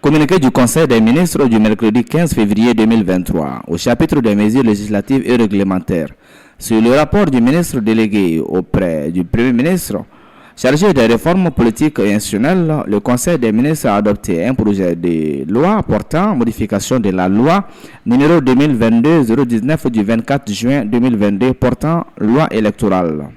Communiqué du Conseil des ministres du mercredi 15 février 2023 au chapitre des mesures législatives et réglementaires. Sur le rapport du ministre délégué auprès du Premier ministre chargé des réformes politiques et institutionnelles, le Conseil des ministres a adopté un projet de loi portant modification de la loi numéro 2022-019 du 24 juin 2022 portant loi électorale.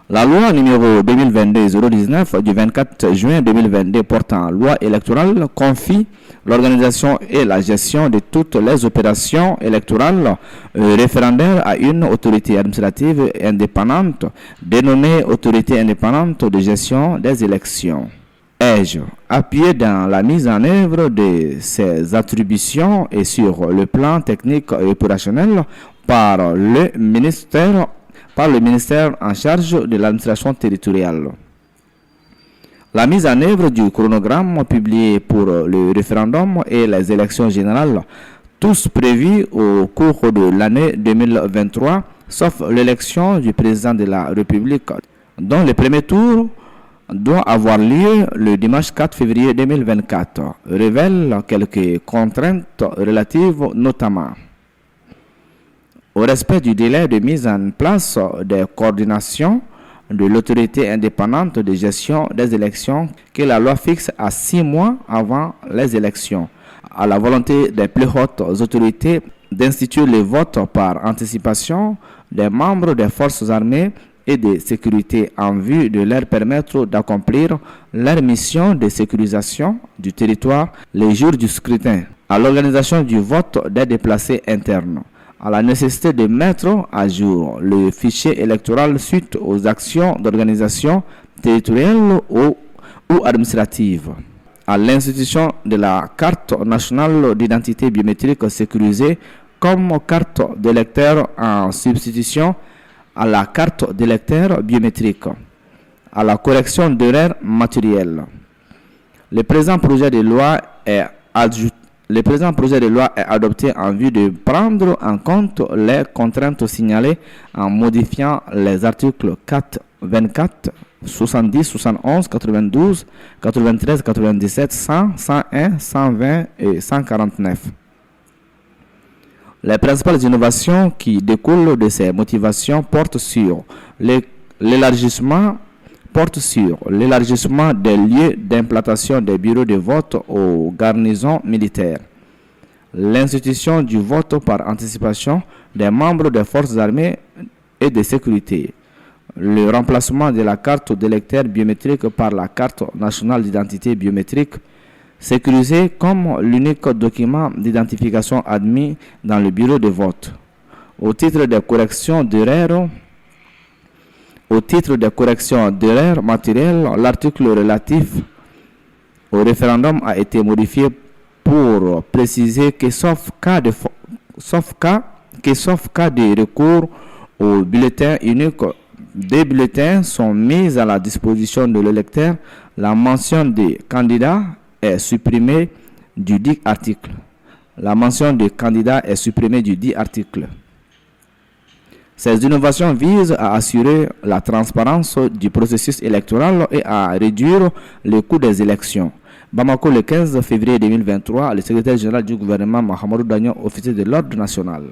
La loi numéro 2022-019 du 24 juin 2022 portant loi électorale confie l'organisation et la gestion de toutes les opérations électorales référendaires à une autorité administrative indépendante dénommée Autorité indépendante de gestion des élections. Ai-je appuyé dans la mise en œuvre de ces attributions et sur le plan technique et opérationnel par le ministère en charge de l'administration territoriale. La mise en œuvre du chronogramme publié pour le référendum et les élections générales, tous prévus au cours de l'année 2023, sauf l'élection du président de la République, dont le premier tour doit avoir lieu le dimanche 4 février 2024, révèle quelques contraintes relatives notamment au respect du délai de mise en place des coordinations de l'autorité indépendante de gestion des élections que la loi fixe à 6 mois avant les élections, à la volonté des plus hautes autorités d'instituer le vote par anticipation des membres des forces armées et de sécurité en vue de leur permettre d'accomplir leur mission de sécurisation du territoire les jours du scrutin, à l'organisation du vote des déplacés internes, à la nécessité de mettre à jour le fichier électoral suite aux actions d'organisation territoriale ou administrative, à l'institution de la carte nationale d'identité biométrique sécurisée comme carte d'électeur en substitution à la carte d'électeur biométrique, à la correction d'erreurs matérielles. Le présent projet de loi est adopté en vue de prendre en compte les contraintes signalées en modifiant les articles 4, 24, 70, 71, 92, 93, 97, 100, 101, 120 et 149. Les principales innovations qui découlent de ces motivations portent sur l'élargissement des lieux d'implantation des bureaux de vote aux garnisons militaires, l'institution du vote par anticipation des membres des forces armées et de sécurité, le remplacement de la carte d'électeur biométrique par la carte nationale d'identité biométrique, sécurisée comme l'unique document d'identification admis dans le bureau de vote. Au titre des corrections d'erreurs matérielles, l'article relatif au référendum a été modifié pour préciser que sauf cas de recours au bulletin unique, des bulletins sont mis à la disposition de l'électeur. La mention des candidats est supprimée du dit article. Ces innovations visent à assurer la transparence du processus électoral et à réduire le coût des élections. Bamako, le 15 février 2023, le secrétaire général du gouvernement Mahamadou Dagnon, officier de l'ordre national.